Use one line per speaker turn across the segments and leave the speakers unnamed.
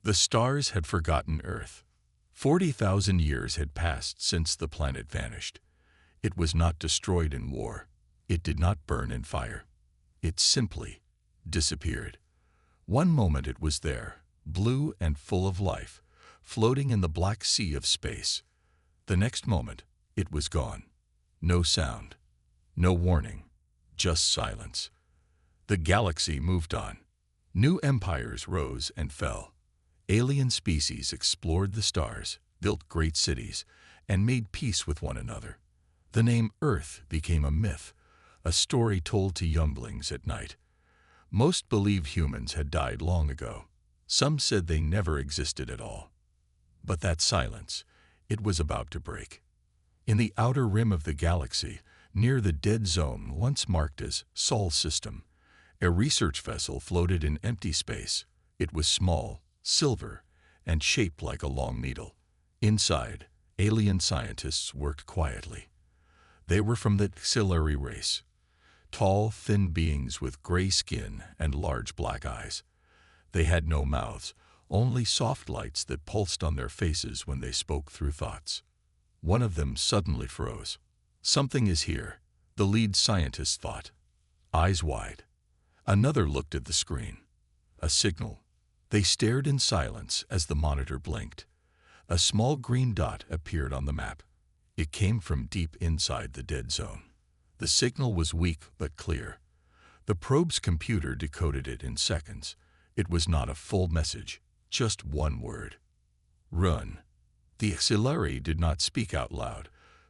The stars had forgotten Earth. 40,000 years had passed since the planet vanished. It was not destroyed in war. It did not burn in fire. It simply disappeared. One moment it was there, blue and full of life, floating in the black sea of space. The next moment, it was gone. No sound, no warning, just silence. The galaxy moved on. New empires rose and fell. Alien species explored the stars, built great cities, and made peace with one another. The name Earth became a myth, a story told to younglings at night. Most believed humans had died long ago. Some said they never existed at all. But that silence, it was about to break. In the outer rim of the galaxy, near the dead zone once marked as Sol System, a research vessel floated in empty space. It was small, silver, and shaped like a long needle. Inside, alien scientists worked quietly. They were from the Xilari race, tall, thin beings with gray skin and large black eyes. They had no mouths, only soft lights that pulsed on their faces when they spoke through thoughts. One of them suddenly froze. Something is here, the lead scientist thought, eyes wide. Another looked at the screen. A signal. They stared in silence as the monitor blinked. A small green dot appeared on the map. It came from deep inside the dead zone. The signal was weak but clear. The probe's computer decoded it in seconds. It was not a full message, just one word. Run. The Xilari did not speak out loud,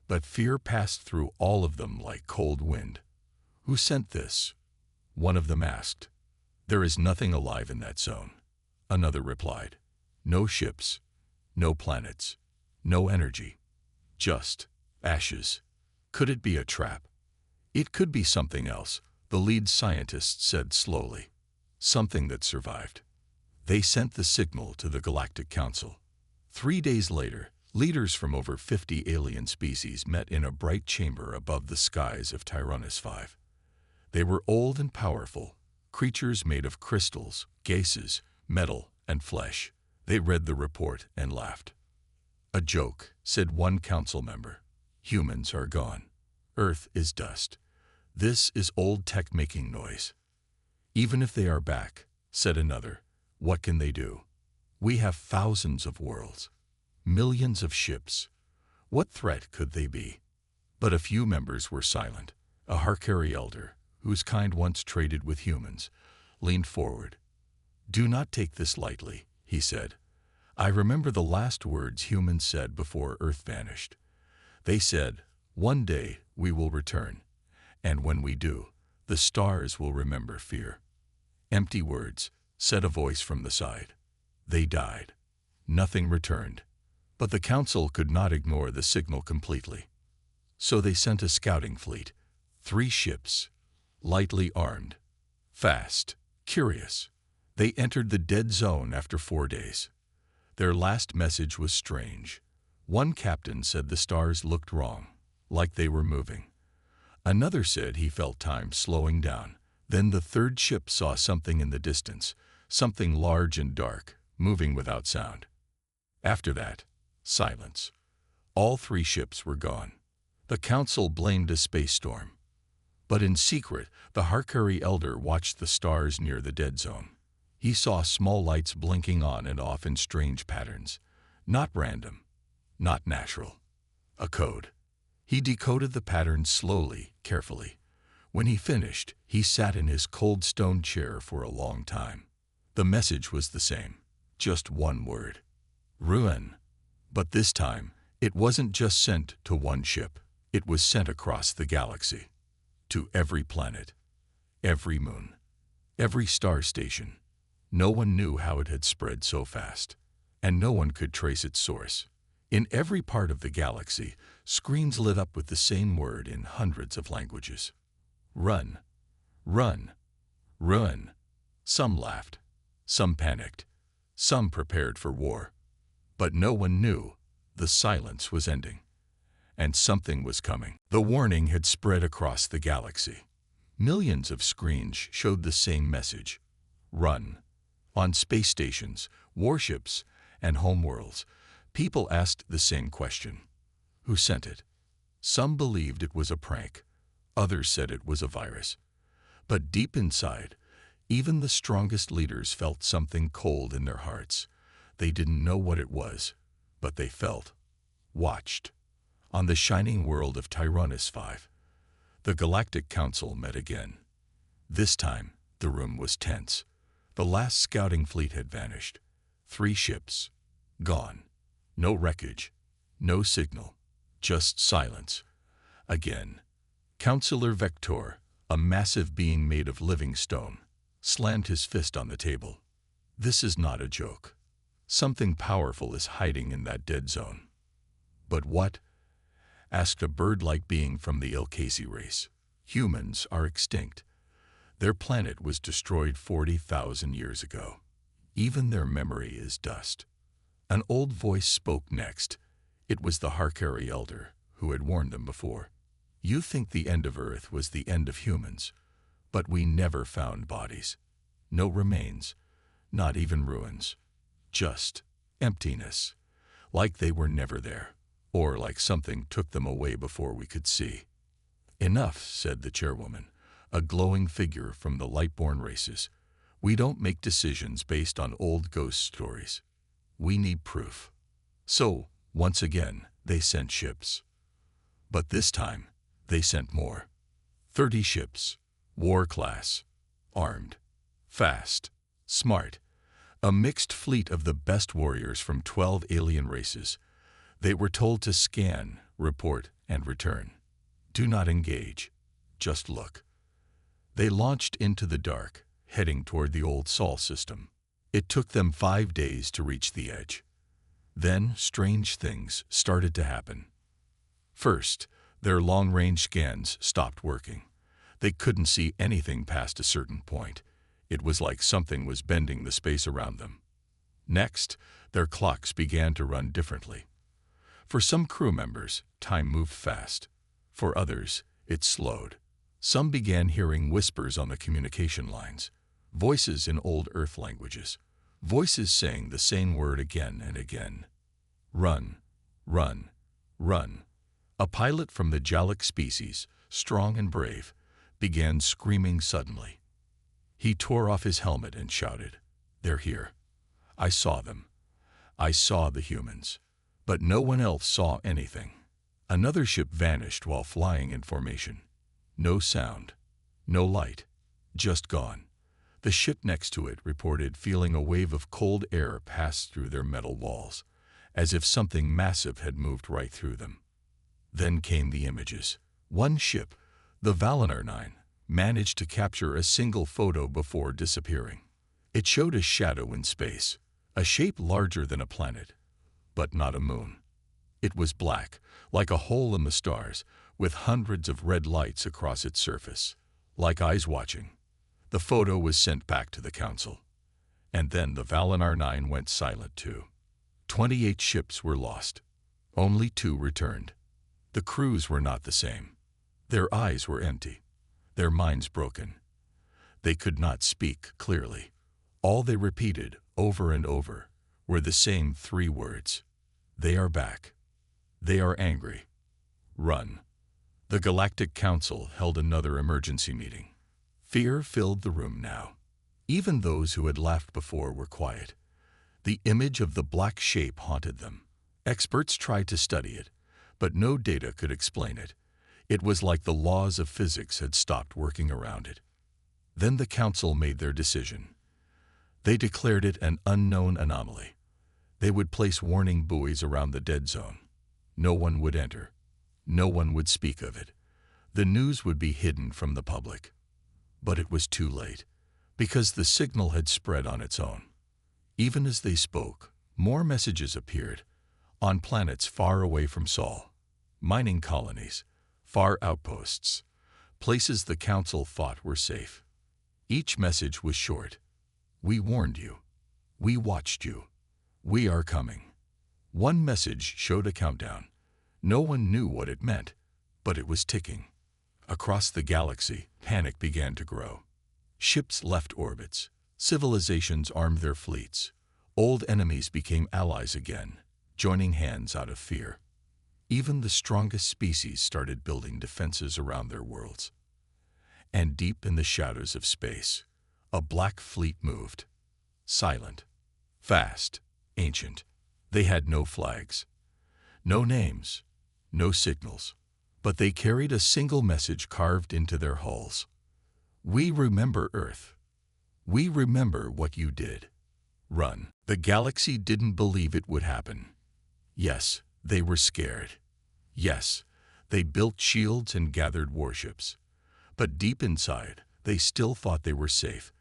but fear passed through all of them like cold wind. Who sent this? One of them asked. There is nothing alive in that zone. Another replied. No ships, no planets, no energy. Just ashes. Could it be a trap? It could be something else, the lead scientist said slowly. Something that survived. They sent the signal to the Galactic Council. 3 days later, leaders from over 50 alien species met in a bright chamber above the skies of Tyrannus V. They were old and powerful, creatures made of crystals, gases, metal, and flesh. They read the report and laughed. A joke, said one council member. Humans are gone. Earth is dust. This is old tech making noise. Even if they are back, said another, what can they do? We have thousands of worlds, millions of ships. What threat could they be? But a few members were silent. A Harkari elder, whose kind once traded with humans, leaned forward. Do not take this lightly, he said. I remember the last words humans said before Earth vanished. They said, one day we will return, and when we do, the stars will remember fear. Empty words, said a voice from the side. They died. Nothing returned. But the council could not ignore the signal completely. So they sent a scouting fleet, 3 ships, lightly armed, fast, curious. They entered the dead zone after 4 days. Their last message was strange. One captain said the stars looked wrong, like they were moving. Another said he felt time slowing down. Then the 3rd ship saw something in the distance, something large and dark, moving without sound. After that, silence. All 3 ships were gone. The council blamed a space storm. But in secret, the Harkari elder watched the stars near the dead zone. He saw small lights blinking on and off in strange patterns. Not random, not natural. A code. He decoded the patterns slowly, carefully. When he finished, he sat in his cold stone chair for a long time. The message was the same, just one word. Ruin. But this time, it wasn't just sent to one ship. It was sent across the galaxy. To every planet, every moon, every star station. No one knew how it had spread so fast, and no one could trace its source. In every part of the galaxy, screens lit up with the same word in hundreds of languages. Run, run, run. Some laughed, some panicked, some prepared for war. But no one knew the silence was ending, and something was coming. The warning had spread across the galaxy. Millions of screens showed the same message. Run, On space stations, warships, and homeworlds, people asked the same question. Who sent it? Some believed it was a prank. Others said it was a virus. But deep inside, even the strongest leaders felt something cold in their hearts. They didn't know what it was, but they felt watched. On the shining world of Tyrannus V, the Galactic Council met again. This time, the room was tense. The last scouting fleet had vanished. 3 ships, gone. No wreckage, no signal, just silence. Again, Counselor Vector, a massive being made of living stone, slammed his fist on the table. This is not a joke. Something powerful is hiding in that dead zone. But what? Asked a bird-like being from the Ilkasi race. Humans are extinct. Their planet was destroyed 40,000 years ago. Even their memory is dust. An old voice spoke next. It was the Harkari elder, who had warned them before. You think the end of Earth was the end of humans, but we never found bodies. No remains, not even ruins. Just emptiness, like they were never there, or like something took them away before we could see. Enough, said the chairwoman, a glowing figure from the Lightborn races. We don't make decisions based on old ghost stories. We need proof. So, once again, they sent ships. But this time, they sent more. 30 ships, war class, armed, fast, smart. A mixed fleet of the best warriors from 12 alien races. They were told to scan, report, and return. Do not engage. Just look. They launched into the dark, heading toward the old Sol system. It took them 5 days to reach the edge. Then strange things started to happen. First, their long-range scans stopped working. They couldn't see anything past a certain point. It was like something was bending the space around them. Next, their clocks began to run differently. For some crew members, time moved fast. For others, it slowed. Some began hearing whispers on the communication lines, voices in old Earth languages, voices saying the same word again and again. Run, run, run. A pilot from the Jalak species, strong and brave, began screaming suddenly. He tore off his helmet and shouted, "They're here. I saw them. I saw the humans." But no one else saw anything. Another ship vanished while flying in formation. No sound, no light, just gone. The ship next to it reported feeling a wave of cold air pass through their metal walls, as if something massive had moved right through them. Then came the images. One ship, the Valinar 9, managed to capture a single photo before disappearing. It showed a shadow in space, a shape larger than a planet, but not a moon. It was black, like a hole in the stars, with hundreds of red lights across its surface, like eyes watching. The photo was sent back to the Council. And then the Valinar 9 went silent too. 28 ships were lost. Only 2 returned. The crews were not the same. Their eyes were empty, their minds broken. They could not speak clearly. All they repeated, over and over, were the same 3 words. They are back. They are angry. Run. The Galactic Council held another emergency meeting. Fear filled the room now. Even those who had laughed before were quiet. The image of the black shape haunted them. Experts tried to study it, but no data could explain it. It was like the laws of physics had stopped working around it. Then the Council made their decision. They declared it an unknown anomaly. They would place warning buoys around the dead zone. No one would enter. No one would speak of it. The news would be hidden from the public. But it was too late, because the signal had spread on its own. Even as they spoke, more messages appeared, on planets far away from Sol, mining colonies, far outposts, places the Council thought were safe. Each message was short. We warned you. We watched you. We are coming. One message showed a countdown. No one knew what it meant, but it was ticking. Across the galaxy, panic began to grow. Ships left orbits. Civilizations armed their fleets. Old enemies became allies again, joining hands out of fear. Even the strongest species started building defenses around their worlds. And deep in the shadows of space, a black fleet moved. Silent, fast, ancient. They had no flags, no names, no signals, but they carried a single message carved into their hulls. We remember Earth. We remember what you did. Run. The galaxy didn't believe it would happen. Yes, they were scared. Yes, they built shields and gathered warships. But deep inside, they still thought they were safe.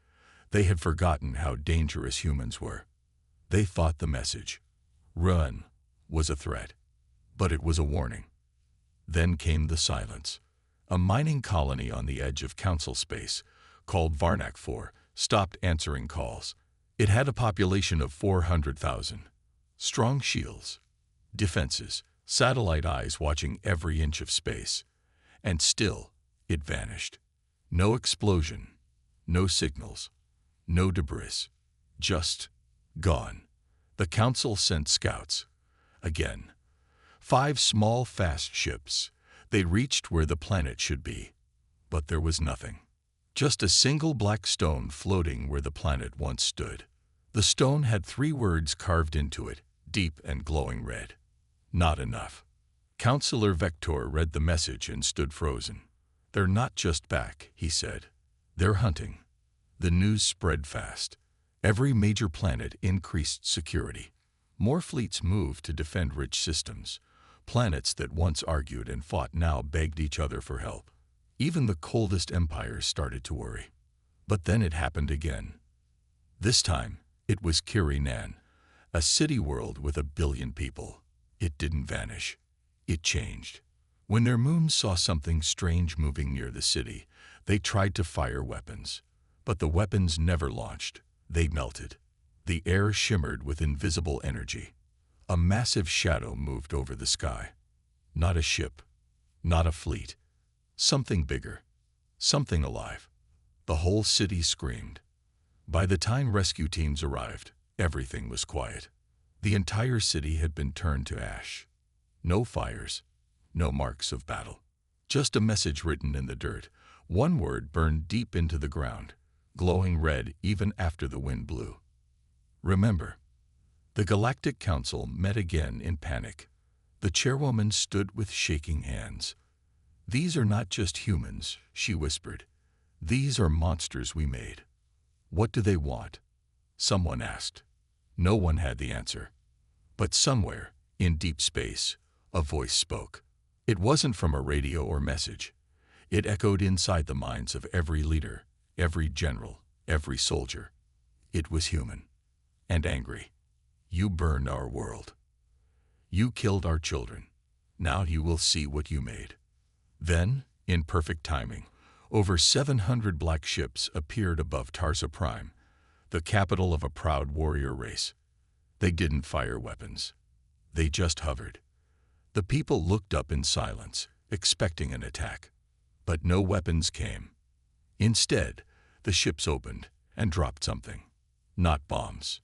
They had forgotten how dangerous humans were. They thought the message, "Run," was a threat, but it was a warning. Then came the silence. A mining colony on the edge of Council space, called Varnak 4, stopped answering calls. It had a population of 400,000. Strong shields, defenses, satellite eyes watching every inch of space. And still, it vanished. No explosion, no signals, no debris. Just gone. The Council sent scouts. Again. 5 small, fast ships. They reached where the planet should be. But there was nothing. Just a single black stone floating where the planet once stood. The stone had 3 words carved into it, deep and glowing red. Not enough. Counselor Vector read the message and stood frozen. "They're not just back," he said. "They're hunting." The news spread fast. Every major planet increased security. More fleets moved to defend rich systems. Planets that once argued and fought now begged each other for help. Even the coldest empires started to worry. But then it happened again. This time, it was Kiri-Nan, a city world with 1 billion people. It didn't vanish. It changed. When their moons saw something strange moving near the city, they tried to fire weapons. But the weapons never launched. They melted. The air shimmered with invisible energy. A massive shadow moved over the sky. Not a ship, not a fleet. Something bigger, something alive. The whole city screamed. By the time rescue teams arrived, everything was quiet. The entire city had been turned to ash. No fires, no marks of battle. Just a message written in the dirt. One word burned deep into the ground, glowing red even after the wind blew. Remember. The Galactic Council met again in panic. The chairwoman stood with shaking hands. "These are not just humans," she whispered. "These are monsters we made." "What do they want?" someone asked. No one had the answer. But somewhere, in deep space, a voice spoke. It wasn't from a radio or message. It echoed inside the minds of every leader, every general, every soldier. It was human and angry. "You burned our world. You killed our children. Now you will see what you made." Then, in perfect timing, over 700 black ships appeared above Tarsa Prime, the capital of a proud warrior race. They didn't fire weapons. They just hovered. The people looked up in silence, expecting an attack. But no weapons came. Instead, the ships opened and dropped something. Not bombs.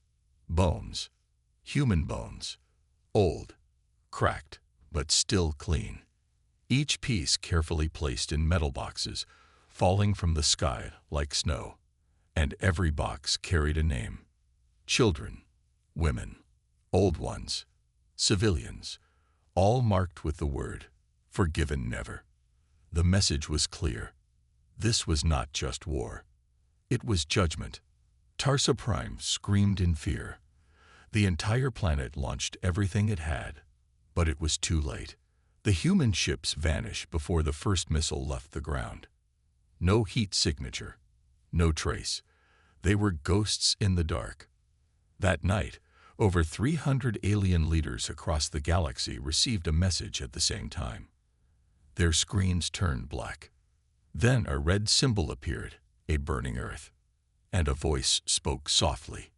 Bones. Human bones. Old, cracked, but still clean. Each piece carefully placed in metal boxes, falling from the sky like snow. And every box carried a name. Children, women, old ones, civilians, all marked with the word, "Forgiven never." The message was clear. This was not just war. It was judgment. Tarsa Prime screamed in fear. The entire planet launched everything it had, but it was too late. The human ships vanished before the first missile left the ground. No heat signature, no trace. They were ghosts in the dark. That night, over 300 alien leaders across the galaxy received a message at the same time. Their screens turned black. Then a red symbol appeared, a burning Earth. And a voice spoke softly.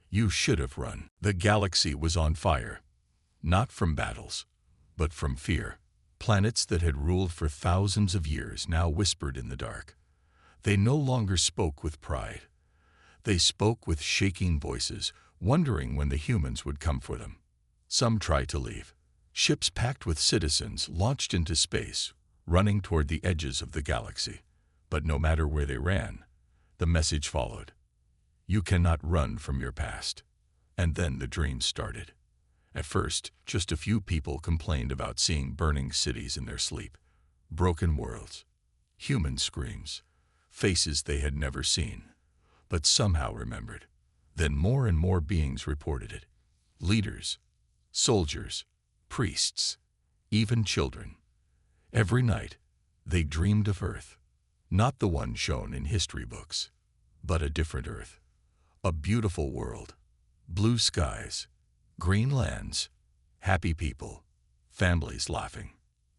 "You should have run." The galaxy was on fire. Not from battles, but from fear. Planets that had ruled for thousands of years now whispered in the dark. They no longer spoke with pride. They spoke with shaking voices, wondering when the humans would come for them. Some tried to leave. Ships packed with citizens launched into space, running toward the edges of the galaxy. But no matter where they ran, the message followed. You cannot run from your past. And then the dreams started. At first, just a few people complained about seeing burning cities in their sleep, broken worlds, human screams, faces they had never seen, but somehow remembered. Then more and more beings reported it. Leaders, soldiers, priests, even children. Every night, they dreamed of Earth, not the one shown in history books, but a different Earth, a beautiful world, blue skies, green lands, happy people, families laughing,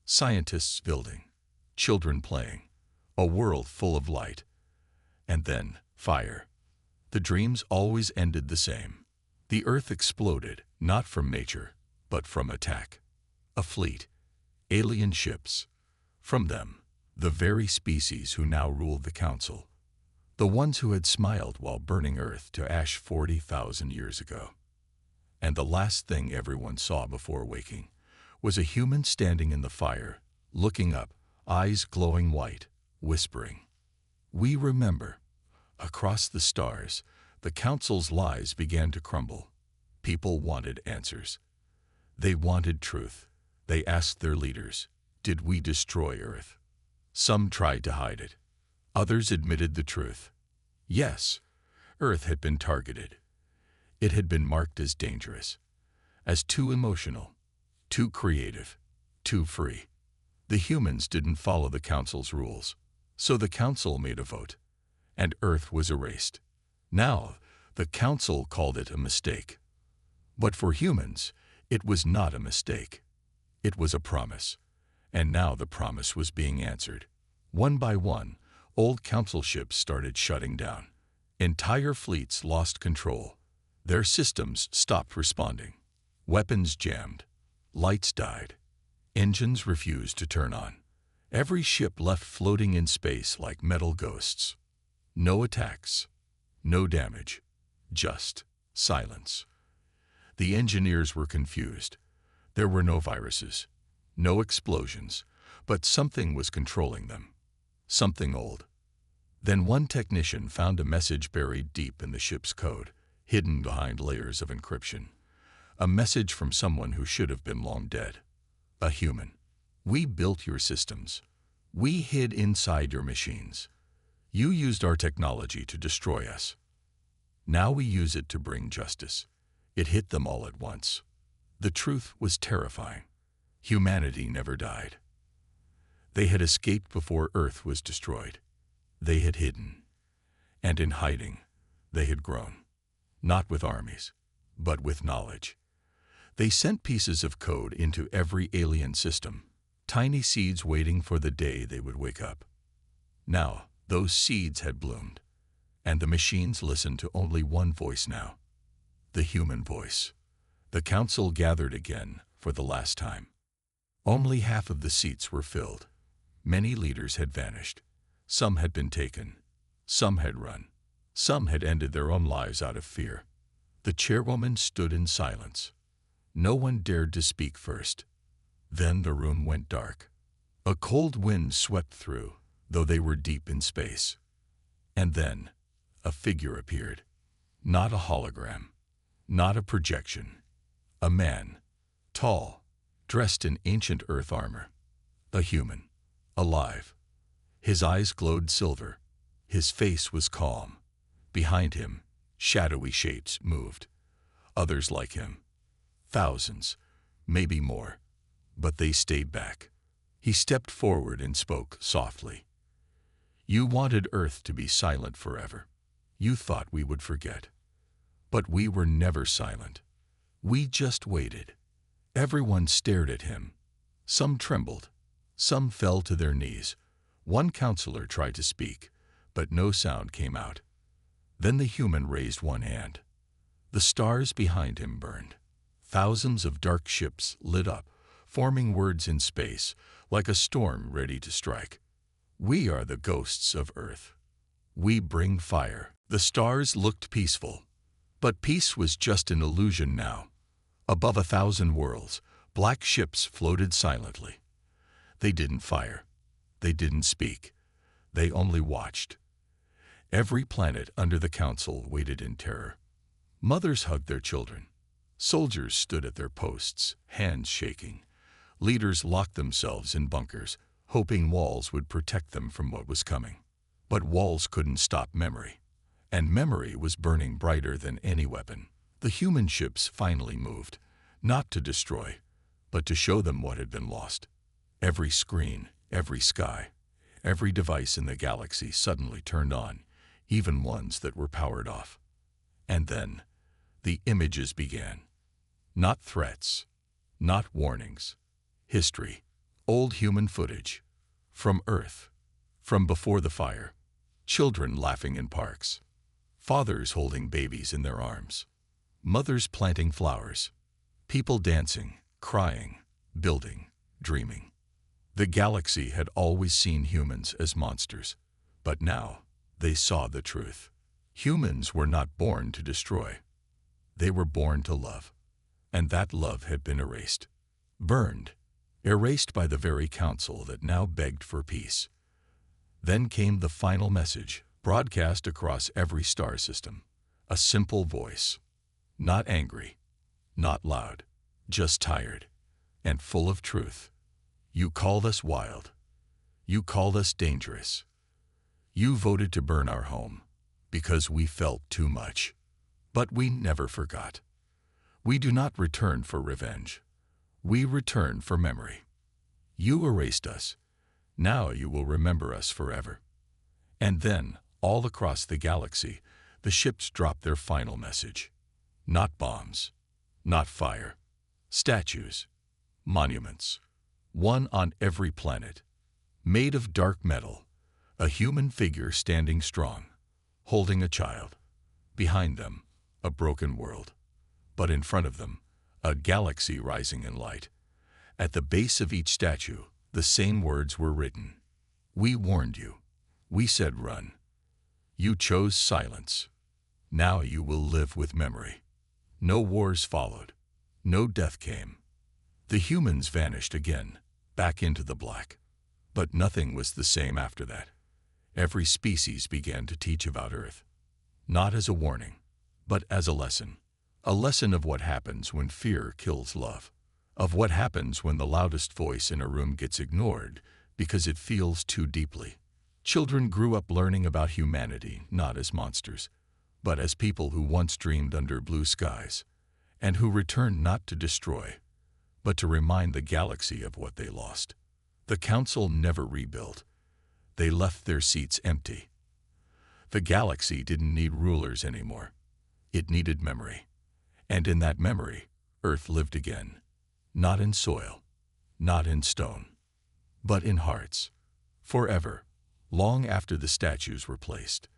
scientists building, children playing, a world full of light. And then, fire. The dreams always ended the same. The Earth exploded, not from nature, but from attack. A fleet, alien ships. From them, the very species who now ruled the Council. The ones who had smiled while burning Earth to ash 40,000 years ago. And the last thing everyone saw before waking was a human standing in the fire, looking up, eyes glowing white, whispering, "We remember." Across the stars, the Council's lies began to crumble. People wanted answers. They wanted truth. They asked their leaders, "Did we destroy Earth?" Some tried to hide it. Others admitted the truth. Yes, Earth had been targeted. It had been marked as dangerous, as too emotional, too creative, too free. The humans didn't follow the Council's rules, so the Council made a vote, and Earth was erased. Now, the Council called it a mistake. But for humans, it was not a mistake. It was a promise, and now the promise was being answered. One by one, old Council ships started shutting down. Entire fleets lost control. Their systems stopped responding. Weapons jammed. Lights died. Engines refused to turn on. Every ship left floating in space like metal ghosts. No attacks. No damage. Just silence. The engineers were confused. There were no viruses, no explosions, but something was controlling them. Something old. Then one technician found a message buried deep in the ship's code, hidden behind layers of encryption. A message from someone who should have been long dead. A human. "We built your systems. We hid inside your machines. You used our technology to destroy us. Now we use it to bring justice." It hit them all at once. The truth was terrifying. Humanity never died. They had escaped before Earth was destroyed. They had hidden. And in hiding, they had grown. Not with armies, but with knowledge. They sent pieces of code into every alien system, tiny seeds waiting for the day they would wake up. Now, those seeds had bloomed, and the machines listened to only one voice now. The human voice. The Council gathered again for the last time. Only half of the seats were filled. Many leaders had vanished. Some had been taken. Some had run. Some had ended their own lives out of fear. The chairwoman stood in silence. No one dared to speak first. Then the room went dark. A cold wind swept through, though they were deep in space. And then, a figure appeared. Not a hologram. Not a projection. A man. Tall. Dressed in ancient Earth armor. A human. Alive. His eyes glowed silver. His face was calm. Behind him, shadowy shapes moved. Others like him. Thousands. Maybe more. But they stayed back. He stepped forward and spoke softly. "You wanted Earth to be silent forever. You thought we would forget. But we were never silent. We just waited." Everyone stared at him. Some trembled. Some fell to their knees. One counselor tried to speak, but no sound came out. Then the human raised one hand. The stars behind him burned. Thousands of dark ships lit up, forming words in space, like a storm ready to strike. "We are the ghosts of Earth. We bring fire." The stars looked peaceful, but peace was just an illusion now. Above 1,000 worlds, black ships floated silently. They didn't fire. They didn't speak. They only watched. Every planet under the Council waited in terror. Mothers hugged their children. Soldiers stood at their posts, hands shaking. Leaders locked themselves in bunkers, hoping walls would protect them from what was coming. But walls couldn't stop memory. And memory was burning brighter than any weapon. The human ships finally moved, not to destroy, but to show them what had been lost. Every screen, every sky, every device in the galaxy suddenly turned on, even ones that were powered off. And then, the images began. Not threats, not warnings. History, old human footage. From Earth, from before the fire. Children laughing in parks. Fathers holding babies in their arms. Mothers planting flowers. People dancing, crying, building, dreaming. The galaxy had always seen humans as monsters, but now they saw the truth. Humans were not born to destroy. They were born to love, and that love had been erased. Burned, erased by the very council that now begged for peace. Then came the final message, broadcast across every star system. A simple voice. Not angry, not loud, just tired, and full of truth. You called us wild. You called us dangerous. You voted to burn our home, because we felt too much. But we never forgot. We do not return for revenge. We return for memory. You erased us. Now you will remember us forever. And then, all across the galaxy, the ships dropped their final message. Not bombs, not fire. Statues, monuments. One on every planet. Made of dark metal. A human figure standing strong, holding a child. Behind them, a broken world. But in front of them, a galaxy rising in light. At the base of each statue, the same words were written. We warned you. We said run. You chose silence. Now you will live with memory. No wars followed. No death came. The humans vanished again, back into the black. But nothing was the same after that. Every species began to teach about Earth. Not as a warning, but as a lesson. A lesson of what happens when fear kills love. Of what happens when the loudest voice in a room gets ignored because it feels too deeply. Children grew up learning about humanity not as monsters, but as people who once dreamed under blue skies, and who returned not to destroy, but to remind the galaxy of what they lost. The Council never rebuilt. They left their seats empty. The galaxy didn't need rulers anymore. It needed memory. And in that memory, Earth lived again. Not in soil, not in stone, but in hearts. Forever, long after the statues were placed,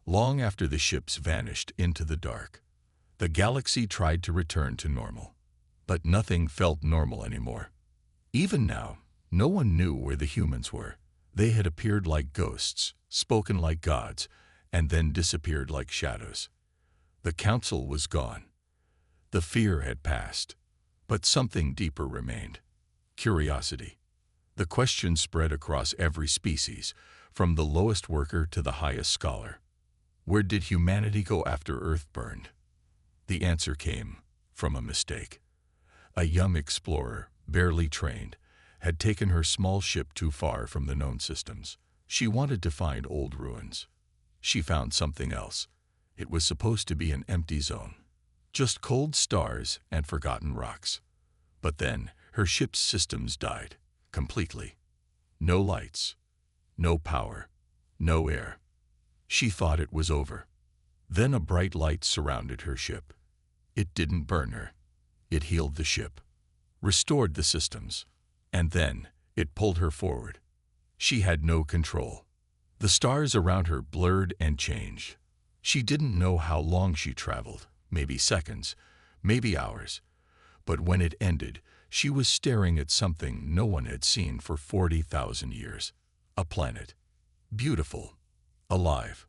long after the ships vanished into the dark. The galaxy tried to return to normal, but nothing felt normal anymore. Even now, no one knew where the humans were. They had appeared like ghosts, spoken like gods, and then disappeared like shadows. The council was gone. The fear had passed, but something deeper remained. Curiosity. The question spread across every species, from the lowest worker to the highest scholar. Where did humanity go after Earth burned? The answer came from a mistake. A young explorer, barely trained, had taken her small ship too far from the known systems. She wanted to find old ruins. She found something else. It was supposed to be an empty zone. Just cold stars and forgotten rocks. But then, her ship's systems died, completely. No lights, no power, no air. She thought it was over. Then a bright light surrounded her ship. It didn't burn her. It healed the ship, restored the systems, and then it pulled her forward. She had no control. The stars around her blurred and changed. She didn't know how long she traveled, maybe seconds, maybe hours. But when it ended, she was staring at something no one had seen for 40,000 years. A planet. Beautiful. Alive.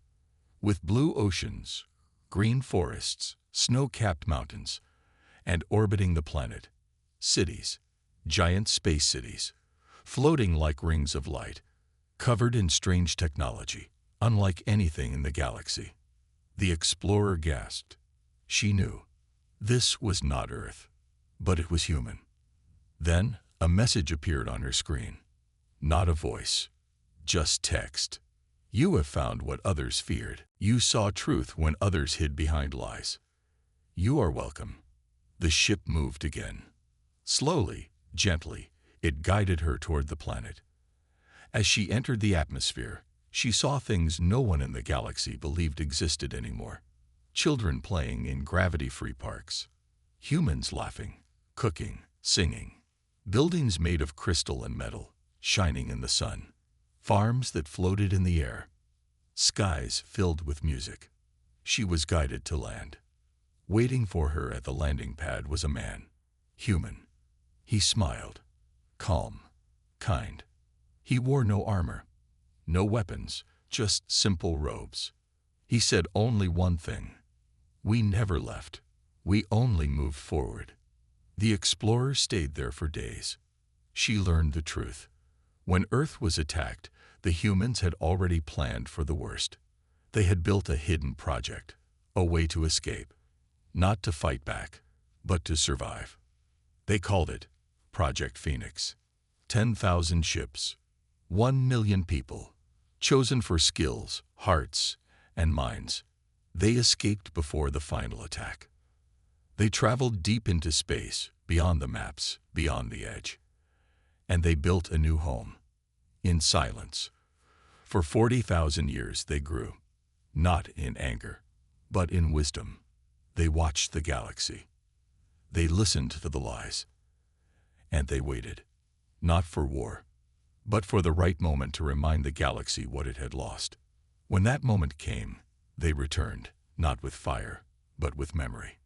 with blue oceans, green forests, snow-capped mountains, and orbiting the planet, cities, giant space cities, floating like rings of light, covered in strange technology, unlike anything in the galaxy. The explorer gasped. She knew. This was not Earth, but it was human. Then, a message appeared on her screen. Not a voice, just text. You have found what others feared. You saw truth when others hid behind lies. You are welcome. The ship moved again. Slowly, gently, it guided her toward the planet. As she entered the atmosphere, she saw things no one in the galaxy believed existed anymore. Children playing in gravity-free parks. Humans laughing, cooking, singing. Buildings made of crystal and metal, shining in the sun. Farms that floated in the air. Skies filled with music. She was guided to land. Waiting for her at the landing pad was a man. Human. He smiled. Calm. Kind. He wore no armor. No weapons, just simple robes. He said only one thing. We never left. We only moved forward. The explorer stayed there for days. She learned the truth. When Earth was attacked, the humans had already planned for the worst. They had built a hidden project, a way to escape. Not to fight back, but to survive. They called it Project Phoenix. 10,000 ships, 1 million people, chosen for skills, hearts, and minds. They escaped before the final attack. They traveled deep into space, beyond the maps, beyond the edge. And they built a new home. In silence. For 40,000 years they grew. Not in anger, but in wisdom. They watched the galaxy. They listened to the lies. And they waited. Not for war, but for the right moment to remind the galaxy what it had lost. When that moment came, they returned, not with fire, but with memory.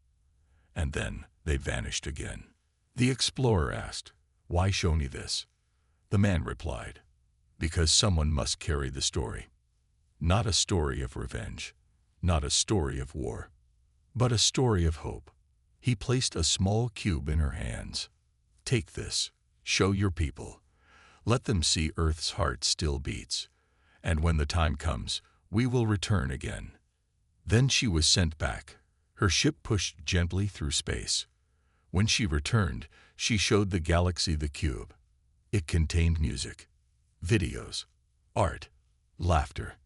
And then they vanished again. The explorer asked, "Why show me this?" The man replied, "Because someone must carry the story. Not a story of revenge, not a story of war, but a story of hope." He placed a small cube in her hands. "Take this, show your people. Let them see Earth's heart still beats. And when the time comes, we will return again." Then she was sent back. Her ship pushed gently through space. When she returned, she showed the galaxy the cube. It contained music, videos, art, laughter.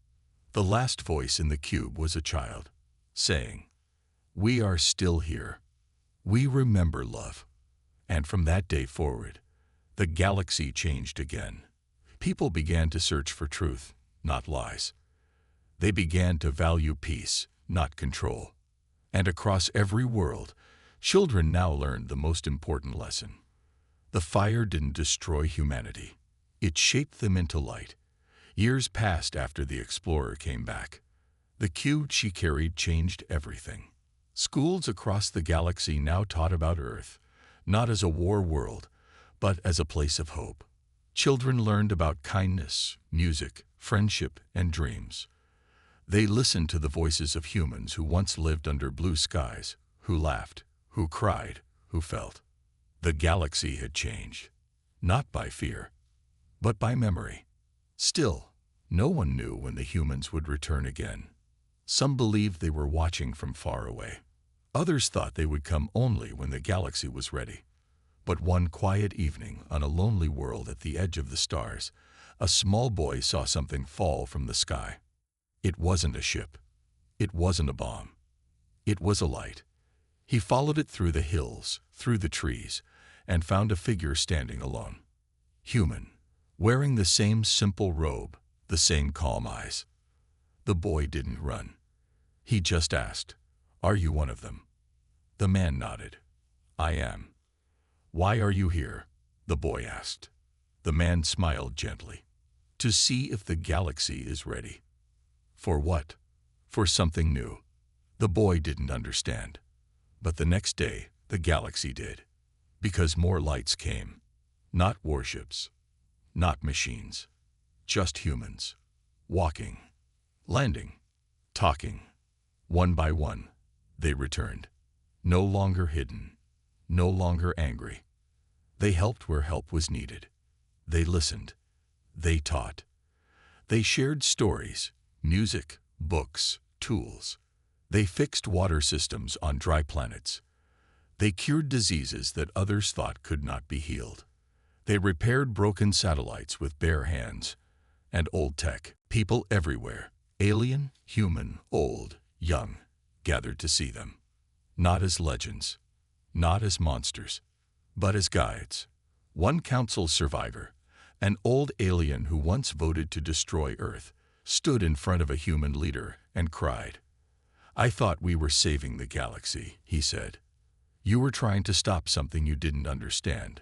The last voice in the cube was a child, saying, "We are still here. We remember love." And from that day forward, the galaxy changed again. People began to search for truth, not lies. They began to value peace, not control. And across every world, children now learned the most important lesson. The fire didn't destroy humanity. It shaped them into light. Years passed after the explorer came back. The cube she carried changed everything. Schools across the galaxy now taught about Earth, not as a war world, but as a place of hope. Children learned about kindness, music, friendship, and dreams. They listened to the voices of humans who once lived under blue skies, who laughed, who cried, who felt. The galaxy had changed, not by fear, but by memory. Still, no one knew when the humans would return again. Some believed they were watching from far away. Others thought they would come only when the galaxy was ready. But one quiet evening on a lonely world at the edge of the stars, a small boy saw something fall from the sky. It wasn't a ship. It wasn't a bomb. It was a light. He followed it through the hills, through the trees, and found a figure standing alone. Human, wearing the same simple robe, the same calm eyes. The boy didn't run. He just asked, "Are you one of them?" The man nodded. "I am." "Why are you here?" the boy asked. The man smiled gently. "To see if the galaxy is ready." "For what?" "For something new." The boy didn't understand. But the next day, the galaxy did. Because more lights came. Not warships. Not machines. Just humans. Walking. Landing. Talking, one by one, they returned. No longer hidden, no longer angry. They helped where help was needed. They listened. They taught. They shared stories, music, books, tools. They fixed water systems on dry planets. They cured diseases that others thought could not be healed. They repaired broken satellites with bare hands. And old tech, people everywhere, alien, human, old, young, gathered to see them. Not as legends, not as monsters, but as guides. One council survivor, an old alien who once voted to destroy Earth, stood in front of a human leader and cried. "I thought we were saving the galaxy," he said. "You were trying to stop something you didn't understand,"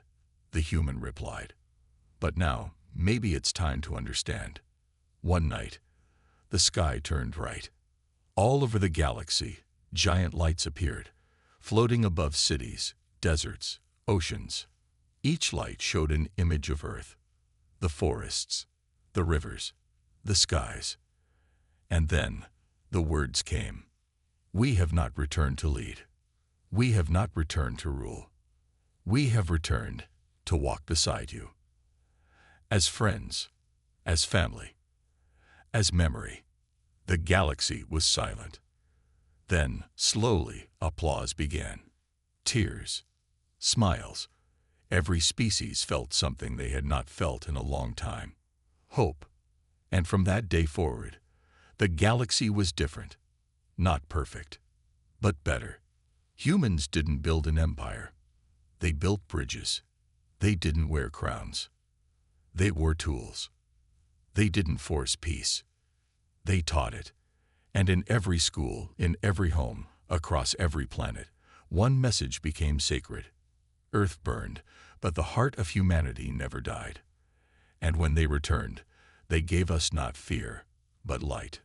the human replied. "But now, maybe it's time to understand." One night, the sky turned bright. All over the galaxy, giant lights appeared, floating above cities, deserts, oceans. Each light showed an image of Earth, the forests, the rivers, the skies. And then the words came. "We have not returned to lead. We have not returned to rule. We have returned to walk beside you." As friends, as family, as memory, the galaxy was silent. Then, slowly, applause began. Tears, smiles. Every species felt something they had not felt in a long time. Hope. And from that day forward, the galaxy was different. Not perfect, but better. Humans didn't build an empire. They built bridges. They didn't wear crowns. They wore tools. They didn't force peace. They taught it. And in every school, in every home, across every planet, one message became sacred. Earth burned, but the heart of humanity never died. And when they returned, they gave us not fear, but light.